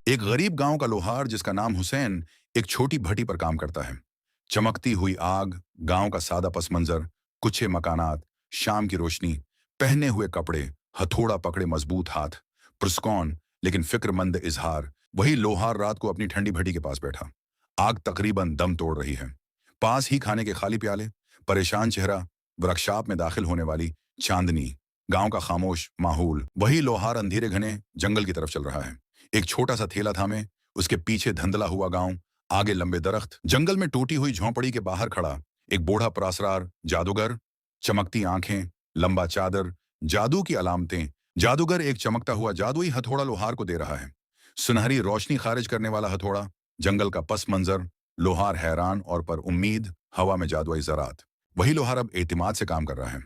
एक गरीब गांव का लोहार जिसका नाम हुसैन एक छोटी भट्टी पर काम करता है। चमकती हुई आग, गांव का सादा पस मंजर, कुछे मकानात, शाम की रोशनी, पहने हुए कपड़े, हथौड़ा पकड़े मजबूत हाथ, पुरस्कौन लेकिन फिक्रमंद इजहार। वही लोहार रात को अपनी ठंडी भट्टी के पास बैठा। आग तकरीबन दम तोड़ रही है। पास ही खाने के खाली प्याले, परेशान चेहरा, वर्कशॉप में दाखिल होने वाली चांदनी, गांव का खामोश माहौल। वही लोहार अंधेरे घने जंगल की तरफ चल रहा है। एक छोटा सा थैला थामे, उसके पीछे धंधला हुआ गांव, आगे लंबे दरख्त, जंगल में टूटी हुई झोंपड़ी के बाहर खड़ा एक बूढ़ा परासरार जादूगर, चमकती आंखें, लंबा चादर, जादू की अलामतें। जादूगर एक चमकता हुआ जादुई हथौड़ा लोहार को दे रहा है। सुनहरी रोशनी खारिज करने वाला हथौड़ा, जंगल का पस मंजर, लोहार हैरान और पर उम्मीद, हवा में जादुई ज़रात। वही लोहार अब एतिमाद से काम कर रहा है।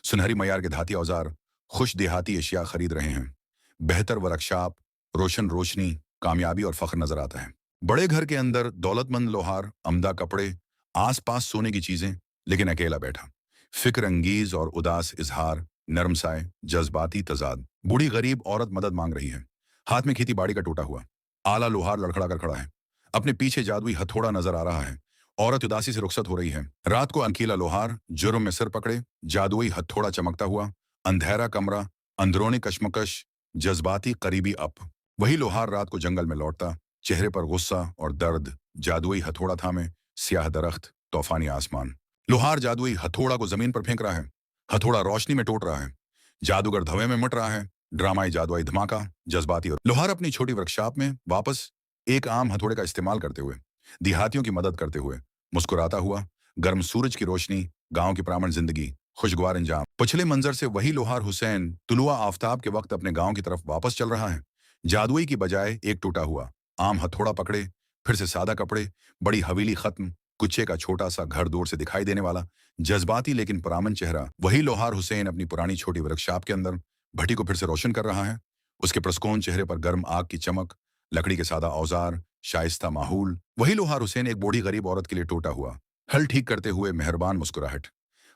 सुनहरी मयार के धाती औजार, खुश देहाती अशिया खरीद रहे हैं। बेहतर वर्कशॉप, रोशन रोशनी, कामयाबी और फख्र नजर आता है। बड़े घर के अंदर दौलतमंद लोहार, अमदा कपड़े, आसपास सोने की चीजें, लेकिन अकेला बैठा। फिक्र अंगीज और उदास इजहार, नरम साए, जज्बाती तजाद। बूढ़ी गरीब औरत मदद मांग रही है, हाथ में खेती बाड़ी का टूटा हुआ आला लोहार लड़खड़ा कर खड़ा है। अपने पीछे जादुई हथौड़ा नजर आ रहा है। औरत उदासी से रुखसत हो रही है। रात को अनकीला लोहार जुर्म में सिर पकड़े, जादुई हथौड़ा चमकता हुआ, अंधेरा कमरा, अंदरूनी कश्मकश, जज्बाती करीबी अप। वही लोहार रात को जंगल में लौटता, चेहरे पर गुस्सा और दर्द, जादुई हथौड़ा थामे, स्याह दरख्त, तूफानी आसमान। लोहार जादुई हथौड़ा को जमीन पर फेंक रहा है। हथौड़ा रोशनी में टूट रहा है। जादूगर धवे में मिट रहा है। ड्रामाई जादुई धमाका, जज्बाती और लोहार अपनी छोटी वर्कशॉप में वापस, एक आम हथौड़े का इस्तेमाल करते हुए, देहातियों की मदद करते हुए, मुस्कुराता हुआ। गर्म सूरज की रोशनी, गांव की प्रामाण जिंदगी, खुशगवार अंजाम। पिछले मंजर से वही लोहार हुसैन तुलुआ आफताब के वक्त अपने गांव की तरफ वापस चल रहा है। जादुई की बजाय एक टूटा हुआ आम हथौड़ा पकड़े, फिर से सादा कपड़े, बड़ी हवेली खत्म, कुच्चे का छोटा सा घर दूर से दिखाई देने वाला, जज्बाती लेकिन पुरामन चेहरा। वही लोहार हुसैन अपनी पुरानी छोटी वर्कशॉप के अंदर भट्टी को फिर से रोशन कर रहा है। उसके प्रस्कोन चेहरे पर गर्म आग की चमक, लकड़ी के सादा औजार, शाइस्ता माहौल। वही लोहार हुसैन एक बूढ़ी गरीब औरत के लिए टूटा हुआ हल ठीक करते हुए मेहरबान मुस्कुराहट,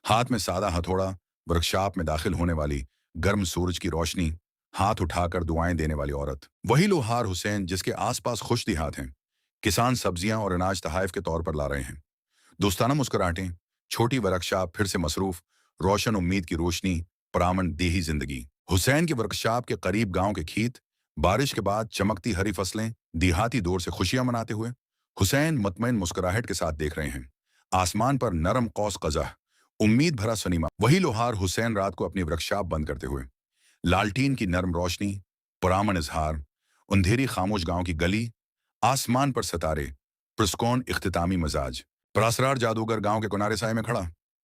हाथ में सादा हथौड़ा, वर्कशॉप में दाखिल होने वाली गर्म सूरज की रोशनी, हाथ उठाकर दुआएं देने वाली औरत। वही लोहार हुसैन जिसके आसपास खुश देहात हैं, किसान सब्जियां और अनाज तहाइफ के तौर पर ला रहे हैं। दोस्ताना मुस्कुराहटें, छोटी वर्कशॉप फिर से मसरूफ, रोशन उम्मीद की रोशनी, परामन देही जिंदगी। हुसैन की वर्कशॉप के करीब गांव के खेत, बारिश के बाद चमकती हरी फसलें, देहाती दौर से खुशियां मनाते हुए हुसैन मुतमईन मुस्कुराहट के साथ देख रहे हैं। आसमान पर नरम कौस कज़ह, उम्मीद भरा सनीमा। वही लोहार हुसैन रात को अपनी वर्कशॉप बंद करते हुए, लालटीन की नरम रोशनी, पुरामन इजहार, अंधेरी खामोश गांव की गली, आसमान पर सितारे, पुरस्कौन इख्तितामी मजाज। परासरार जादूगर गांव के किनारे साए में खड़ा,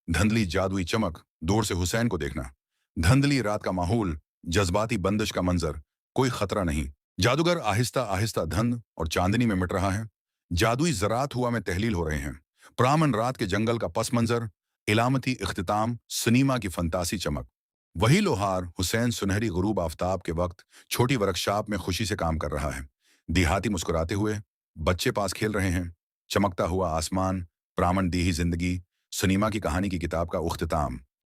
धंधली जादुई चमक, दूर से हुसैन को देखना। धंधली रात का माहौल, जज्बाती बंदिश का मंजर, कोई खतरा नहीं। जादूगर आहिस्ता आहिस्ता धंध और चांदनी में मिट रहा है। जादुई ज़रात हुआ में तहलील हो रहे हैं। पुरामन रात के जंगल का पस मंजर, इलामती इख्तिताम, सिनेमा की फंतासी चमक। वही लोहार हुसैन सुनहरी गुरूब आफताब के वक्त छोटी वर्कशॉप में खुशी से काम कर रहा है। देहाती मुस्कुराते हुए, बच्चे पास खेल रहे हैं। चमकता हुआ आसमान, प्रामण देही जिंदगी, सिनेमा की कहानी की किताब का उख्तिताम।